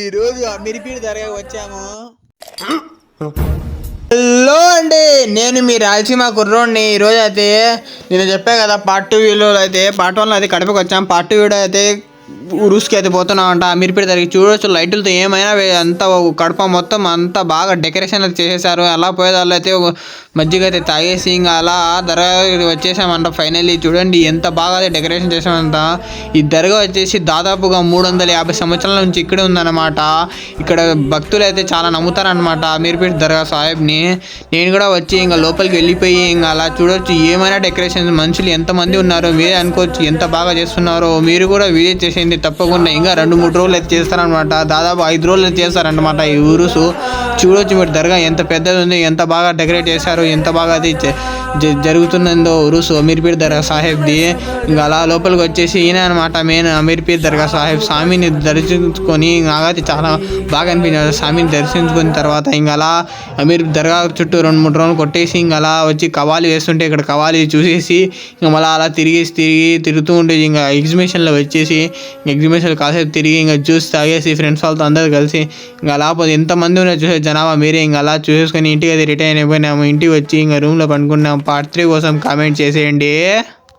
ఈరోజు అమీర్పేట దర్గాకి వచ్చాము. హలో అండి, నేను మీ రాయలసీమ కుర్రోడిని. ఈరోజు అయితే నేను చెప్పా కదా పార్ట్ 2 వీడియోలో అయితే పార్ట్ 1లో అయితే కడపకి వచ్చాం. పార్ట్ 2 వీడియో అయితే ఉరుసుకి అయితే పోతున్నామంట అమీర్పేట దగ్గరికి. చూడవచ్చు లైట్లతో ఏమైనా అంతా కడప మొత్తం అంతా బాగా డెకరేషన్ అయితే చేసేసారు. అలా పోయేదాళ్ళు అయితే మజ్జిగ అయితే తాగేసి ఇంకా అలా దర్గా వచ్చేసామంట. ఫైనల్లీ చూడండి ఎంత బాగా డెకరేషన్ చేసామంట. ఈ దర్గా వచ్చేసి దాదాపుగా 350 సంవత్సరాల నుంచి ఇక్కడే ఉందన్నమాట. ఇక్కడ భక్తులు అయితే చాలా నమ్ముతారనమాట అమీర్పేట దర్గా సాహెబ్ని. నేను కూడా వచ్చి ఇంకా లోపలికి వెళ్ళిపోయి ఇంకా అలా చూడవచ్చు ఏమైనా డెకరేషన్. మనుషులు ఎంతమంది ఉన్నారో మీరే అనుకోవచ్చు ఎంత బాగా చేస్తున్నారో. మీరు కూడా విజిట్ చేసేయండి తప్పకుండా. ఇంకా 2-3 రోజులు అయితే చేస్తారనమాట. దాదాపు 5 రోజులు అయితే చేస్తారనమాట ఈ ఊరుసు. చూడవచ్చు మీరు దర్గా ఎంత పెద్దది ఉంది, ఎంత బాగా డెకరేట్ చేశారు, ఎంత బాగా అది జరుగుతుందో ఉరుసు అమీర్పేట దర్గా సాహెబ్ది. ఇంకా అలా లోపలికి వచ్చేసి ఈయన అనమాట మెయిన్ అమీర్పేట దర్గా సాహెబ్. స్వామిని దర్శించుకొని నాకైతే చాలా బాగా అనిపించారు. స్వామిని దర్శించుకున్న తర్వాత ఇంకా అలా అమీర్ దర్గా చుట్టూ 2-3 రోజులు కొట్టేసి ఇంకా అలా వచ్చి కవాలి వేస్తుంటే ఇక్కడ కవాలి చూసేసి ఇంకా మళ్ళీ అలా తిరుగుతూ ఉంటే ఇంకా ఎగ్జిబిషన్లో వచ్చేసి ఎగ్జిబిషన్ కాసేపు తిరిగి ఇంకా జ్యూస్ తాగేసి ఫ్రెండ్స్ వాళ్ళతో అందరూ కలిసి ఇంకా అలా ఎంతమంది ఉన్నారు చూసే జనాభా మీరే. ఇంకా అలా చూసేసుకొని ఇంటికి అయితే రిటైర్ అయిపోయినాము. ఇంటికి వచ్చి ఇంకా రూమ్లో పడుకున్నాము. పార్ట్ 3 కోసం కామెంట్ చేసేయండి.